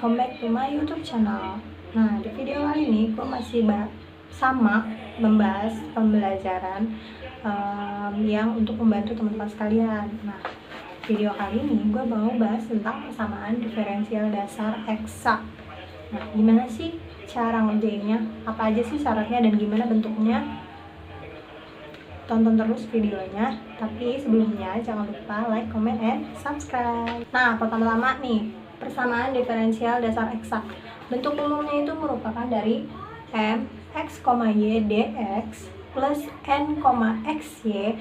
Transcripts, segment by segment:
welcome back to my YouTube channel. Nah, di video kali ini gue masih membahas pembelajaran yang untuk membantu teman-teman sekalian. Nah, video kali ini gue mau bahas tentang persamaan diferensial dasar eksak. Nah, gimana sih cara ngerjainnya? Apa aja sih syaratnya dan gimana bentuknya? Tonton terus videonya, tapi sebelumnya jangan lupa like, comment, and subscribe. Nah, pertama-tama nih, persamaan diferensial dasar eksak. Bentuk umumnya itu merupakan dari mx, y dx plus n, xy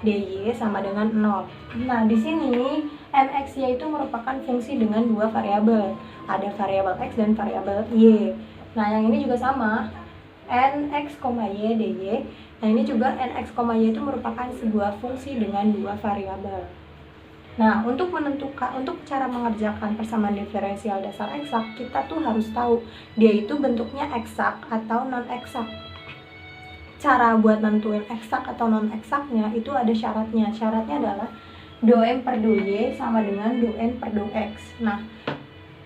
dy sama dengan 0. Nah, di sini mxy itu merupakan fungsi dengan dua variabel. Ada variabel x dan variabel y. Nah, yang ini juga sama, nx, y dy. Nah, ini juga nx, y itu merupakan sebuah fungsi dengan dua variabel. Nah, untuk cara mengerjakan persamaan diferensial dasar eksak, kita tuh harus tahu dia itu bentuknya eksak atau non eksak. Cara buat nentuin eksak atau non eksaknya itu ada syaratnya. Syaratnya adalah do m per do y sama dengan do n per do x. Nah,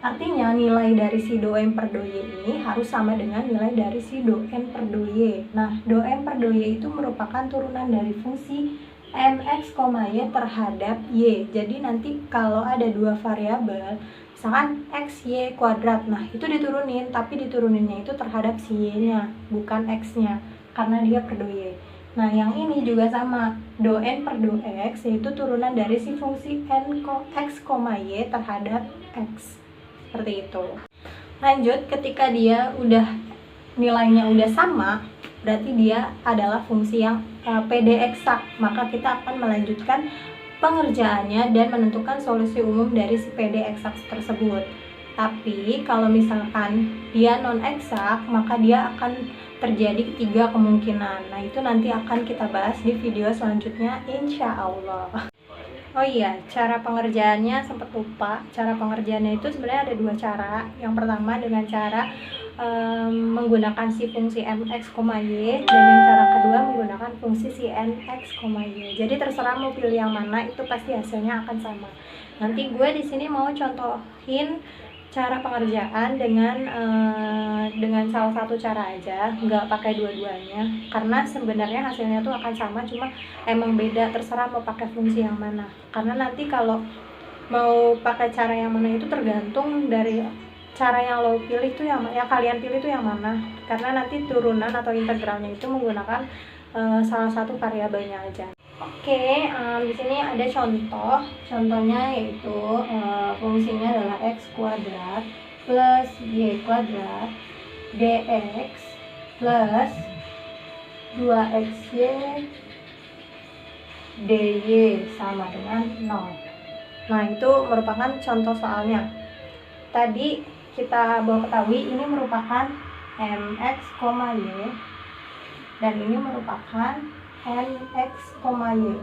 artinya nilai dari si do m per do y ini harus sama dengan nilai dari si do n per do y. Nah, do m per do y itu merupakan turunan dari fungsi mx, y terhadap y. Jadi nanti kalau ada dua variabel, misalkan x, y kuadrat, nah itu diturunin, tapi dituruninnya itu terhadap si y-nya, bukan x-nya, karena dia per do y. Nah, yang ini juga sama, do n per do x, yaitu turunan dari si fungsi n, x, y terhadap x. Seperti itu. Lanjut, ketika dia nilainya udah sama, berarti dia adalah fungsi yang PD eksak. Maka kita akan melanjutkan pengerjaannya dan menentukan solusi umum dari si PD eksak tersebut. Tapi kalau misalkan dia non eksak, maka dia akan terjadi 3 kemungkinan. Nah, itu nanti akan kita bahas di video selanjutnya, insya Allah. Oh iya, cara pengerjaannya sempat lupa. Cara pengerjaannya itu sebenarnya ada 2 cara. Yang pertama dengan cara menggunakan si fungsi mx, y, dan yang cara kedua menggunakan fungsi si nx, y. Jadi terserah mau pilih yang mana, itu pasti hasilnya akan sama. Nanti gue di sini mau contohin cara pengerjaan dengan salah satu cara aja, nggak pakai dua-duanya, karena sebenarnya hasilnya tuh akan sama, cuma emang beda, terserah mau pakai fungsi yang mana. Karena nanti kalau mau pakai cara yang mana itu tergantung dari cara yang lo pilih tuh yang kalian pilih tuh yang mana, karena nanti turunan atau integralnya itu menggunakan salah satu variabelnya aja. Oke, di sini ada contohnya yaitu fungsinya adalah x kuadrat plus y kuadrat dx plus 2xy dy sama dengan 0. Nah, itu merupakan contoh soalnya. Tadi kita baru ketahui ini merupakan mx, y, dan ini merupakan nx, y.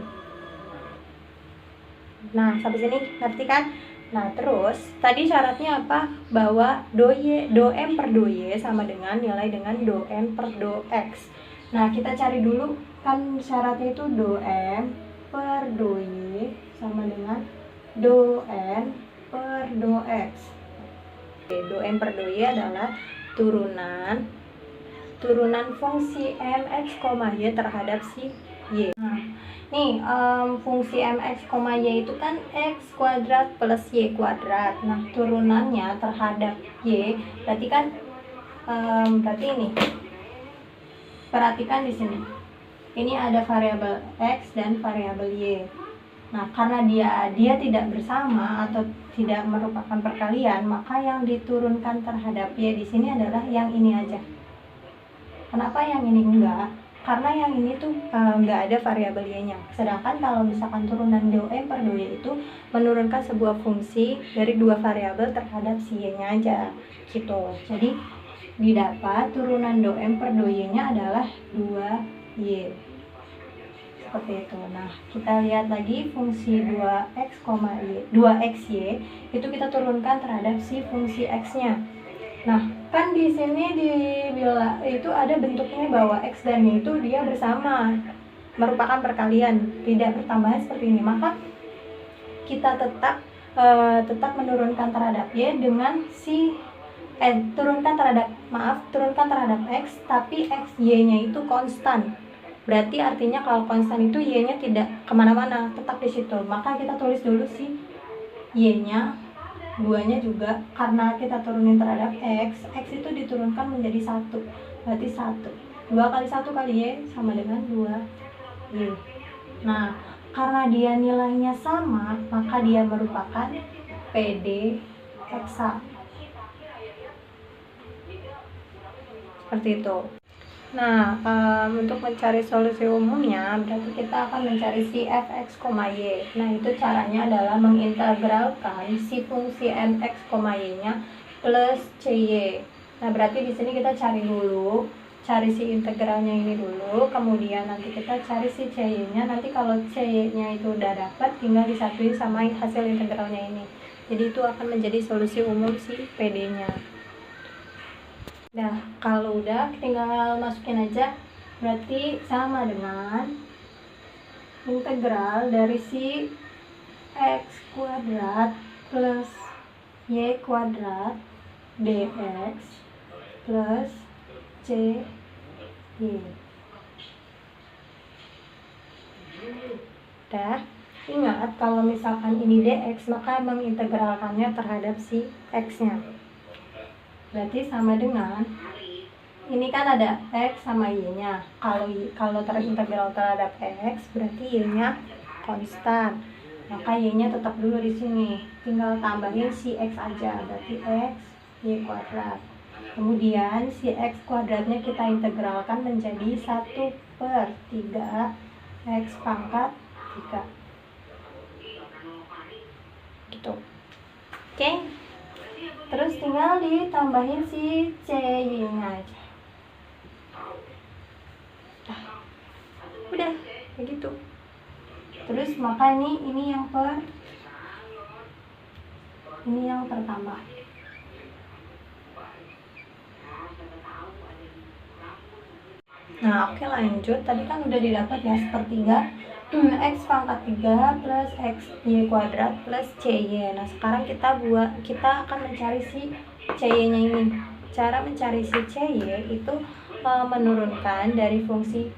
Nah, sampai sini ngerti kan? Nah, terus tadi syaratnya apa? Bahwa do m per do y sama dengan nilai dengan do n per do x. Nah, kita cari dulu kan syaratnya itu do m per do y sama dengan do n per do x. Do m per do y adalah turunan fungsi mx, y terhadap si y. Nah, nih fungsi mx, y itu kan x kuadrat plus y kuadrat. Nah, turunannya terhadap y berarti kan berarti ini. Perhatikan di sini. Ini ada variabel x dan variabel y. Nah, karena dia tidak bersama atau tidak merupakan perkalian, maka yang diturunkan terhadap y di sini adalah yang ini aja. Kenapa yang ini enggak? Karena yang ini tuh enggak ada variabel y-nya. Sedangkan kalau misalkan turunan do m per do y itu menurunkan sebuah fungsi dari dua variabel terhadap si y-nya aja, gitu. Jadi didapat turunan do m per do y-nya adalah 2y. Seperti itu. Nah, kita lihat lagi fungsi 2xy itu kita turunkan terhadap si fungsi x-nya. Nah, kan di sini dibilang itu ada bentuknya bahwa x dan y itu dia bersama, merupakan perkalian, tidak bertambahan seperti ini. Maka kita tetap menurunkan terhadap y dengan si turunkan terhadap x, tapi xy-nya itu konstan. Berarti artinya kalau konstan itu y-nya tidak kemana-mana, tetap di situ. Maka kita tulis dulu si y-nya, 2-nya juga, karena kita turunin terhadap x itu diturunkan menjadi 1. Berarti 1. 2 kali 1 kali y sama dengan 2y. Nah, karena dia nilainya sama, maka dia merupakan PD eksak. Seperti itu. Nah, untuk mencari solusi umumnya, berarti kita akan mencari si fx, y. Nah, itu caranya adalah mengintegralkan si fungsi mx, y-nya plus cy. Nah, berarti di sini kita cari si integralnya ini dulu, kemudian nanti kita cari si cy-nya. Nanti kalau cy-nya itu udah dapat, tinggal disatuin sama hasil integralnya ini. Jadi itu akan menjadi solusi umum si PD-nya. Nah, kalau udah tinggal masukin aja, berarti sama dengan integral dari si x kuadrat plus y kuadrat dx plus cy. Udah, ingat kalau misalkan ini dx, maka mengintegralkannya terhadap si x-nya. Berarti sama dengan, ini kan ada x sama y-nya. Kalau terintegral terhadap x, berarti y-nya konstan. Maka y-nya tetap dulu di sini. Tinggal tambahin si x aja, berarti x y kuadrat. Kemudian si x kuadratnya kita integralkan menjadi 1/3 x pangkat 3. Gitu. Oke. Terus tinggal ditambahin si cy-nya aja. Udah, kayak gitu. Terus maka ini yang pertama. Nah, oke, lanjut. Tadi kan udah didapat ya 1/3 x pangkat 3 plus x y kuadrat plus cy. Nah, sekarang kita akan mencari si cy-nya ini. Cara mencari si cy itu menurunkan dari fungsi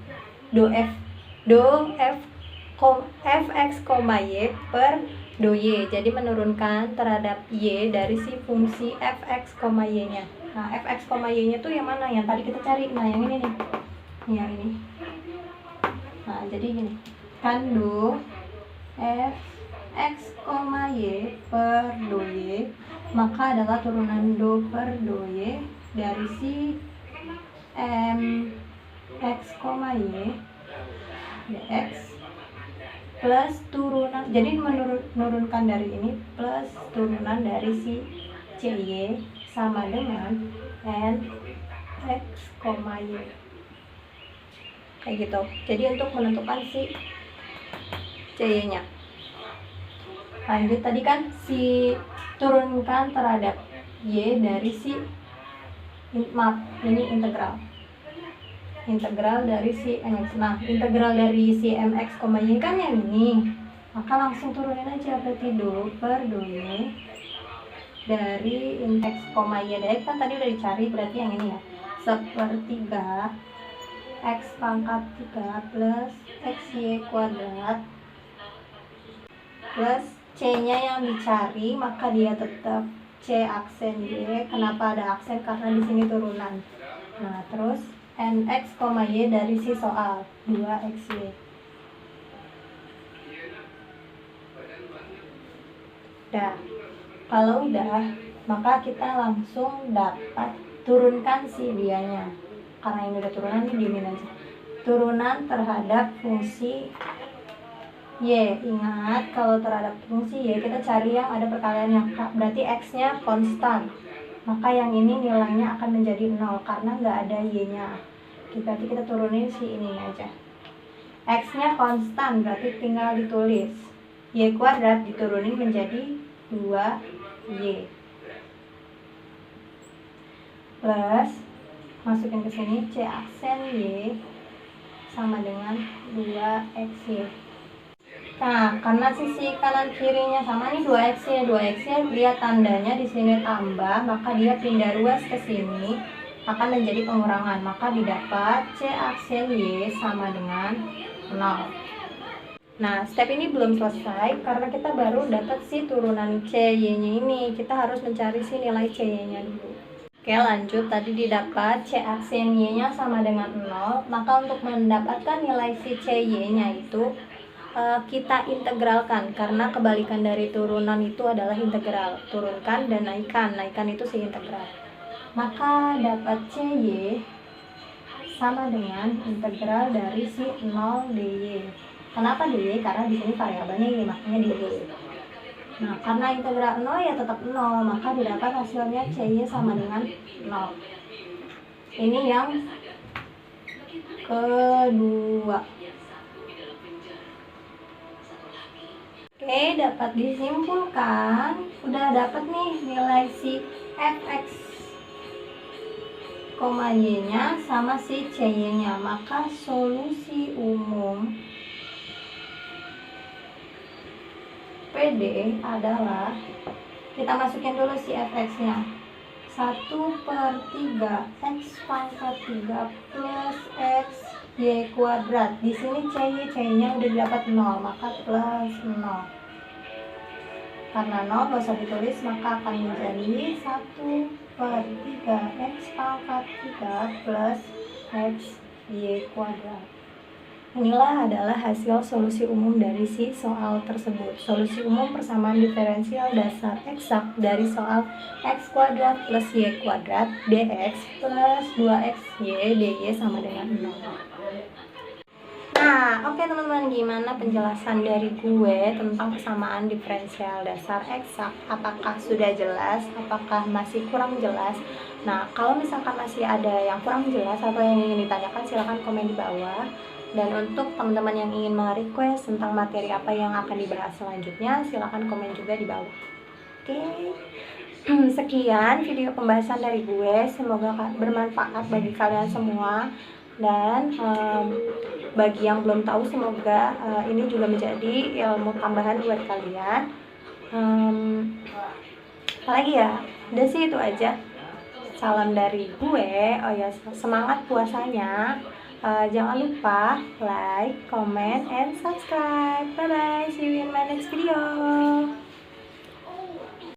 fx, y per do y. Jadi menurunkan terhadap y dari si fungsi fx, y-nya. Nah, fx, y-nya tuh yang mana? Yang tadi kita cari. Nah, yang ini nih. Yang ini. Nah, jadi gini. Kan do fx, y per do y, maka adalah turunan do per do y dari si mx, y dx plus turunan, jadi menurunkan dari ini plus turunan dari si cy sama dengan nx, y. Kayak gitu. Jadi untuk menentukan si cy-nya. Lanjut, tadi kan si turunkan terhadap y dari si ini integral dari si mx. Nah, integral dari si mx, y kan yang ini. Maka langsung turunin aja, berarti do per do y dari x, y dx kan tadi udah dicari, berarti yang ini ya. 1/3 x pangkat 3 plus xy kuadrat plus c-nya yang dicari, maka dia tetap c aksen y. Kenapa ada aksen? Karena di sini turunan. Nah, terus nx, y dari si soal 2xy. Udah. Kalau udah, maka kita langsung dapat turunkan si dianya. Karena ini udah turunan, ini diemin aja. Turunan terhadap fungsi y. Ingat, kalau terhadap fungsi y kita cari yang ada perkaliannya. Berarti x-nya konstan. Maka yang ini nilainya akan menjadi 0 karena nggak ada y-nya. Berarti kita turunin si ini aja. X-nya konstan, berarti tinggal ditulis y kuadrat diturunin menjadi 2y plus masukin ke sini c aksen y sama dengan 2xy. Nah, karena sisi kanan kirinya sama nih 2x ya, 2x nya lihat tandanya di sini tambah, maka dia pindah ruas ke sini akan menjadi pengurangan, maka didapat C aksen Y sama dengan 0. Nah, step ini belum selesai karena kita baru dapat si turunan CY nya ini, kita harus mencari si nilai CY nya dulu. Oke, lanjut. Tadi didapat C aksen Y nya sama dengan 0, maka untuk mendapatkan nilai si CY nya itu kita integralkan, karena kebalikan dari turunan itu adalah integral, turunkan dan naikkan itu si integral, maka dapat CY sama dengan integral dari si 0 dy. Kenapa dy? Karena di sini variabelnya y, makanya dy. Nah, karena integral 0 ya tetap 0, maka didapat hasilnya CY sama dengan 0. Ini yang kedua. Oke, dapat disimpulkan, udah dapat nih nilai si fx, y nya sama si cy nya, maka solusi umum PD adalah, kita masukin dulu si fx nya, 1/3 x pangkat 3 plus x y kuadrat. Di sini cy nya udah didapat 0, maka plus 0. Karena 0 gak usah ditulis, maka akan menjadi 1/3 x pangkat 3 plus x y kuadrat. Inilah adalah hasil solusi umum dari si soal tersebut. Solusi umum persamaan diferensial dasar eksak dari soal x kuadrat plus y kuadrat dx plus 2xy dy sama dengan 0. Nah, oke teman-teman, gimana penjelasan dari gue tentang persamaan diferensial dasar eksak? Apakah sudah jelas? Apakah masih kurang jelas? Nah, kalau misalkan masih ada yang kurang jelas atau yang ingin ditanyakan, silahkan komen di bawah. Dan untuk teman-teman yang ingin merequest tentang materi apa yang akan dibahas selanjutnya, silahkan komen juga di bawah. Oke, sekian video pembahasan dari gue. Semoga bermanfaat bagi kalian semua. Dan bagi yang belum tahu, semoga ini juga menjadi ilmu tambahan buat kalian. Apalagi ya, udah sih itu aja. Salam dari gue. Oh ya, semangat puasanya. Jangan lupa like, comment, and subscribe. Bye bye, see you in my next video.